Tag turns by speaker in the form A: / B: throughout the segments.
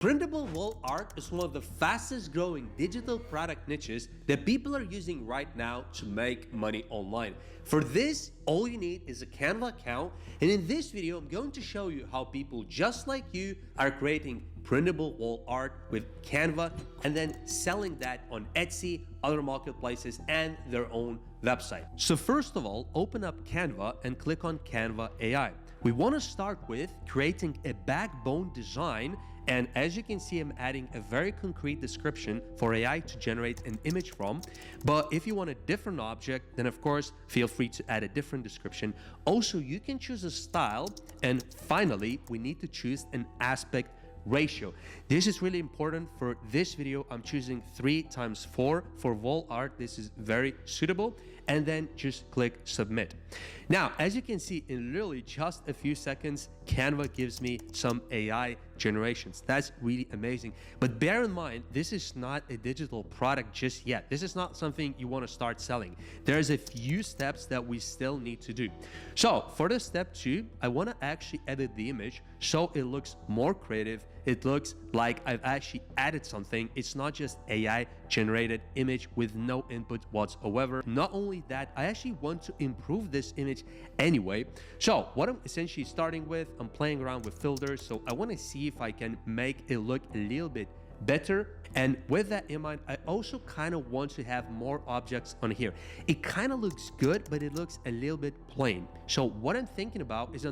A: Printable wall art is one of the fastest growing digital product niches that people are using right now to make money online. For this, all you need is a Canva account, and in this video I'm going to show you how people just like you are creating printable wall art with Canva and then selling that on Etsy, other marketplaces, and their own website. So first of all, open up Canva and click on Canva AI. We want to start with creating a backbone design, and as you can see, I'm adding a very concrete description for AI to generate an image from. But if you want a different object, then of course, feel free to add a different description. Also, you can choose a style, and finally, we need to choose an aspect ratio. This is really important for this video. I'm choosing 3:4 for wall art. This is very suitable, and then just click submit. Now, as you can see, in literally just a few seconds, Canva gives me some AI generations. That's really amazing. But bear in mind, this is not a digital product just yet. This is not something you want to start selling. There's a few steps that we still need to do. So for the step 2, I want to actually edit the image so it looks more creative. It looks like I've actually added something. It's not just AI generated image with no input whatsoever. Not only that, I actually want to improve this image anyway. So what I'm essentially starting with, I'm playing around with filters. So I want to see if I can make it look a little bit better. And with that in mind, I also kind of want to have more objects on here. It kind of looks good, but it looks a little bit plain. So what I'm thinking about is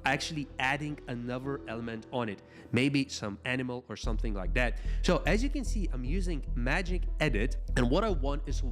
A: actually adding another element on it, maybe some animal or something like that. So as you can see, I'm using Magic Edit, and what I want is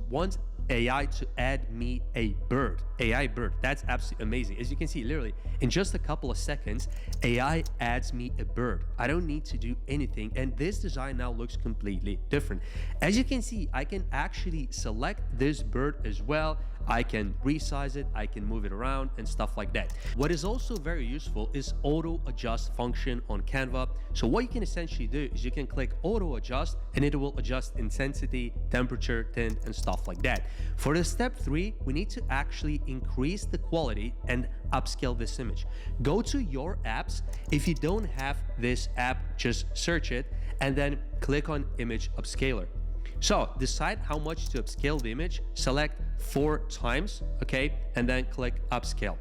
A: AI to add me a bird, AI bird. That's absolutely amazing. As you can see, literally in just a couple of seconds, AI adds me a bird. I don't need to do anything, and this design now looks completely different. As you can see, I can actually select this bird as well. I can resize it, I can move it around and stuff like that. What is also very useful is auto adjust function on Canva. So what you can essentially do is you can click auto adjust and it will adjust intensity, temperature, tint, and stuff like that. For the step 3, we need to actually increase the quality and upscale this image. Go to your apps. If you don't have this app, just search it and then click on image upscaler. So decide how much to upscale the image, select 4 times, okay, and then click upscale.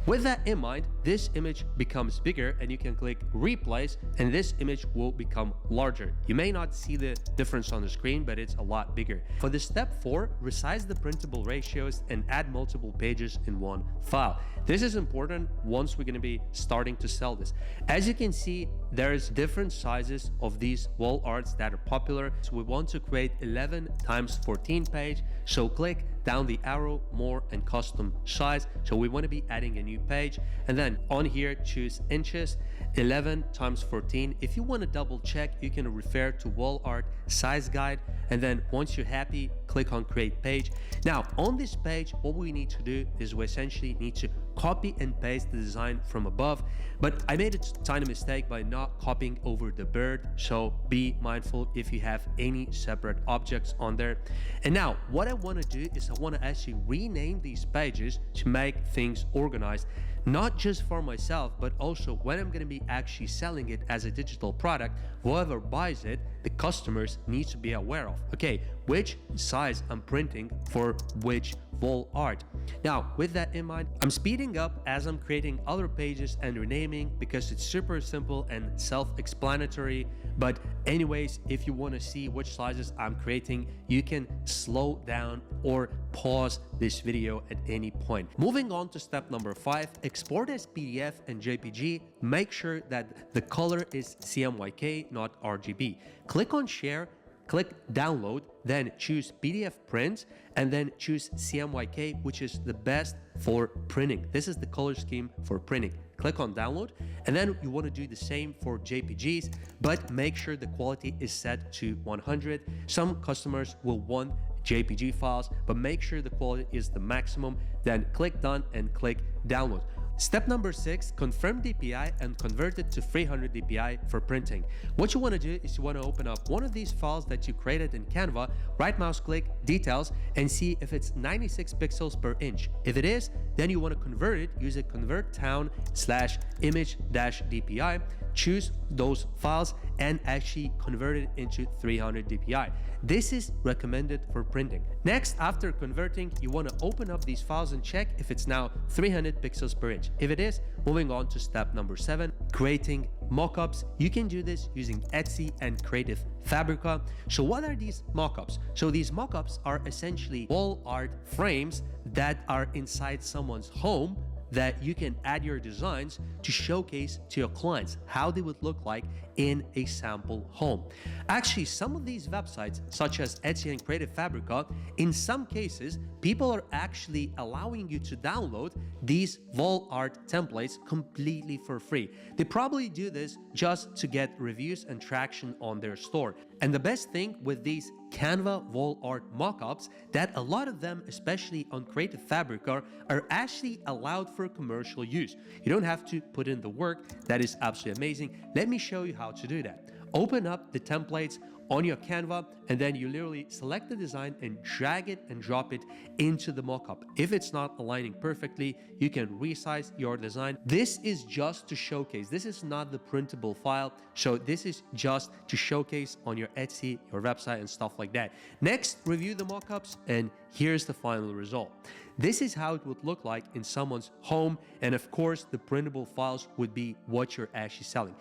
A: With that in mind, this image becomes bigger and you can click replace and this image will become larger. You may not see the difference on the screen, but it's a lot bigger. For the step 4, resize the printable ratios and add multiple pages in one file. This is important once we're going to be starting to sell this. As you can see, there's different sizes of these wall arts that are popular. So we want to create 11x14 page. So click down the arrow, more and custom size. So we want to be adding a new page, and then on here choose inches, 11x14. If you want to double check, you can refer to wall art size guide, and then once you're happy, click on create page. Now on this page, what we need to do is we essentially need to copy and paste the design from above, but I made a tiny mistake by not copying over the bird, so be mindful if you have any separate objects on there. And now what I want to do is I want to actually rename these pages to make things organized, not just for myself, but also when I'm going to be actually selling it as a digital product, whoever buys it, the customers need to be aware of, okay, which size I'm printing for which wall art. Now, with that in mind, I'm speeding up as I'm creating other pages and renaming because it's super simple and self-explanatory. But anyways, if you want to see which sizes I'm creating, you can slow down or pause this video at any point. Moving on to step number 5, export as PDF and JPG. Make sure that the color is CMYK, not RGB. Click on share, click download, then choose PDF print, and then choose CMYK, which is the best for printing. This is the color scheme for printing. Click on download, and then you want to do the same for JPGs, but make sure the quality is set to 100. Some customers will want JPG files, but make sure the quality is the maximum. Then click done and click download. Step number 6, confirm DPI and convert it to 300 DPI for printing. What you want to do is you want to open up one of these files that you created in Canva, right mouse click, details, and see if it's 96 pixels per inch. If it is, then you want to convert it, use a convert town /image-dpi. choose those files and actually convert it into 300 dpi. This is recommended for printing. Next, after converting, you want to open up these files and check if it's now 300 pixels per inch. If it is, moving on to step number 7, creating mockups. You can do this using Etsy and Creative Fabrica. So what are these mockups? So these mockups are essentially wall art frames that are inside someone's home that you can add your designs to showcase to your clients how they would look like in a sample home. Actually, some of these websites, such as Etsy and Creative Fabrica, in some cases, people are actually allowing you to download these wall art templates completely for free. They probably do this just to get reviews and traction on their store. And the best thing with these Canva wall art mockups, that a lot of them, especially on Creative Fabrica, are actually allowed for commercial use. You don't have to put in the work. That is absolutely amazing. Let me show you how to do that. Open up the templates on your Canva, and then you literally select the design and drag it and drop it into the mockup. If it's not aligning perfectly, you can resize your design. This is just to showcase. This is not the printable file. So this is just to showcase on your Etsy, your website, and stuff like that. Next, review the mockups, and here's the final result. This is how it would look like in someone's home, and of course, the printable files would be what you're actually selling.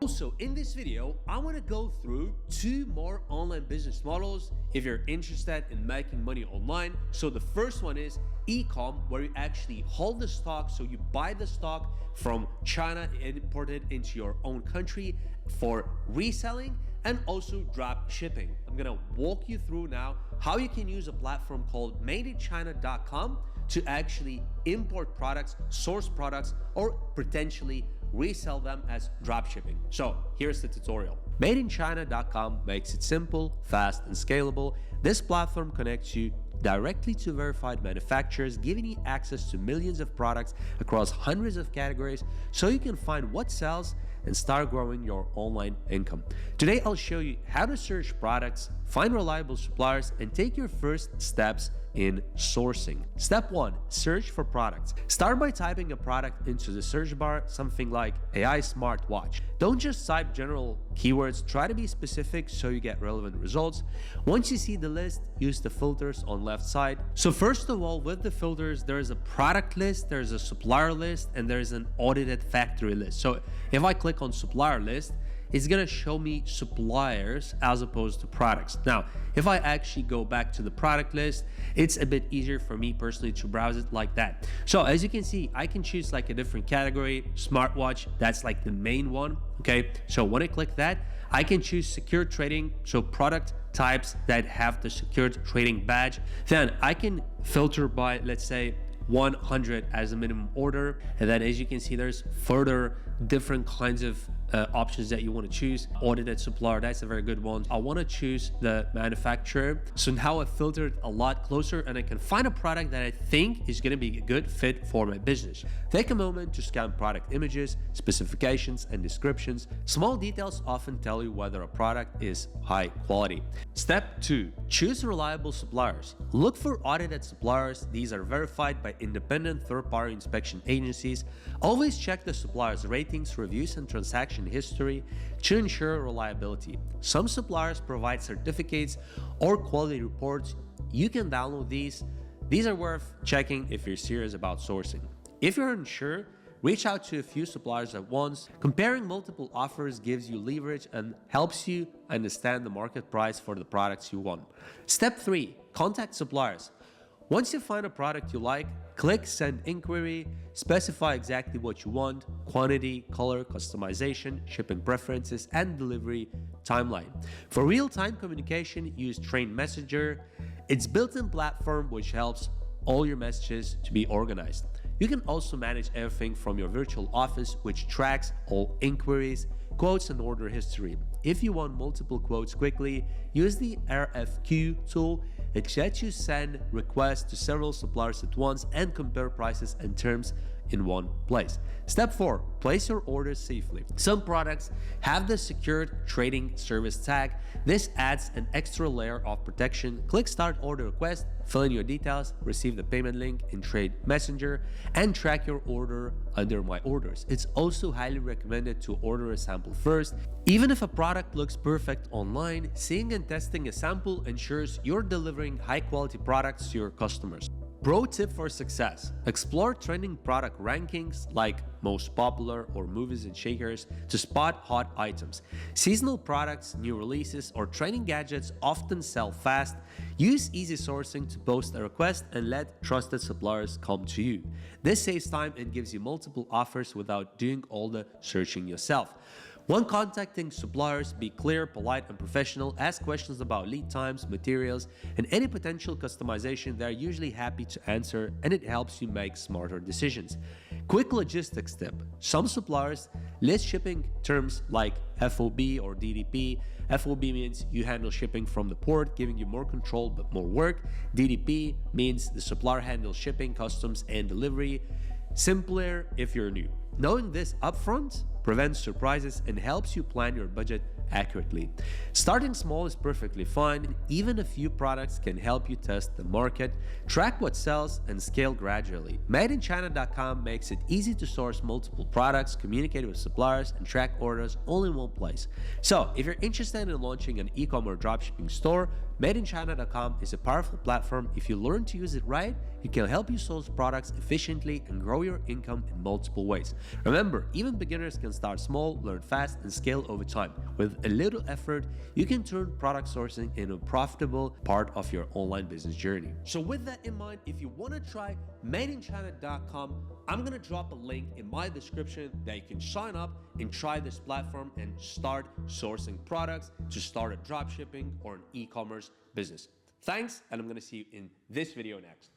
A: Also, in this video, I want to go through 2 more online business models if you're interested in making money online. So the first one is e-com, where you actually hold the stock. So you buy the stock from China and import it into your own country for reselling and also drop shipping. I'm gonna walk you through now how you can use a platform called madeinchina.com to actually import products, source products, or potentially resell them as dropshipping. So here's the tutorial. Madeinchina.com makes it simple, fast, and scalable. This platform connects you directly to verified manufacturers, giving you access to millions of products across hundreds of categories so you can find what sells and start growing your online income. Today, I'll show you how to search products, find reliable suppliers, and take your first steps in sourcing. Step 1, search for products. Start by typing a product into the search bar, something like AI smartwatch. Don't just type general keywords, try to be specific so you get relevant results. Once you see the list, use the filters on left side. So first of all, with the filters, there's a product list, there's a supplier list, and there's an audited factory list. So if I click on supplier list, it's gonna show me suppliers as opposed to products. Now, if I actually go back to the product list, it's a bit easier for me personally to browse it like that. So as you can see, I can choose like a different category. Smartwatch, that's like the main one, okay? So when I click that, I can choose secure trading, so product types that have the secured trading badge. Then I can filter by, let's say, 100 as a minimum order, and then as you can see, there's further different kinds of options that you want to choose. Audited supplier, that's a very good one. I want to choose the manufacturer. So now I've filtered a lot closer and I can find a product that I think is going to be a good fit for my business. Take a moment to scan product images, specifications, and descriptions. Small details often tell you whether a product is high quality. Step 2, choose reliable suppliers. Look for audited suppliers. These are verified by independent third-party inspection agencies. Always check the supplier's ratings, reviews, and transaction history to ensure reliability. Some suppliers provide certificates or quality reports. You can download these. These are worth checking if you're serious about sourcing. If you're unsure, reach out to a few suppliers at once. Comparing multiple offers gives you leverage and helps you understand the market price for the products you want. Step 3, contact suppliers. Once you find a product you like, click Send Inquiry, specify exactly what you want, quantity, color, customization, shipping preferences, and delivery timeline. For real-time communication, use Train Messenger. It's built-in platform which helps all your messages to be organized. You can also manage everything from your virtual office, which tracks all inquiries, quotes, and order history. If you want multiple quotes quickly, use the RFQ tool. It lets you send requests to several suppliers at once and compare prices and terms in one place. Step 4. Place your orders safely. Some products have the secured trading service tag. This adds an extra layer of protection. Click Start Order Request, fill in your details, receive the payment link in Trade Messenger, and track your order under My Orders. It's also highly recommended to order a sample first. Even if a product looks perfect online, seeing and testing a sample ensures you're delivering high-quality products to your customers. Pro tip for success: explore trending product rankings like most popular or movers and shakers to spot hot items. Seasonal products, new releases, or trending gadgets often sell fast. Use easy sourcing to post a request and let trusted suppliers come to you. This saves time and gives you multiple offers without doing all the searching yourself. When contacting suppliers, be clear, polite, and professional. Ask questions about lead times, materials, and any potential customization. They're usually happy to answer, and it helps you make smarter decisions. Quick logistics tip: some suppliers list shipping terms like FOB or DDP. FOB means you handle shipping from the port, giving you more control but more work. DDP means the supplier handles shipping, customs, and delivery. Simpler if you're new. Knowing this upfront prevents surprises and helps you plan your budget accurately. Starting small is perfectly fine. Even a few products can help you test the market, track what sells, and scale gradually. MadeInChina.com makes it easy to source multiple products, communicate with suppliers, and track orders all in one place. So, if you're interested in launching an e-commerce dropshipping store, MadeInChina.com is a powerful platform. If you learn to use it right, it can help you source products efficiently and grow your income in multiple ways. Remember, even beginners can start small, learn fast, and scale over time. With a little effort, you can turn product sourcing into a profitable part of your online business journey. So with that in mind, if you want to try MadeInChina.com, I'm going to drop a link in my description that you can sign up and try this platform and start sourcing products to start a dropshipping or an e-commerce business. Thanks, and I'm going to see you in this video next.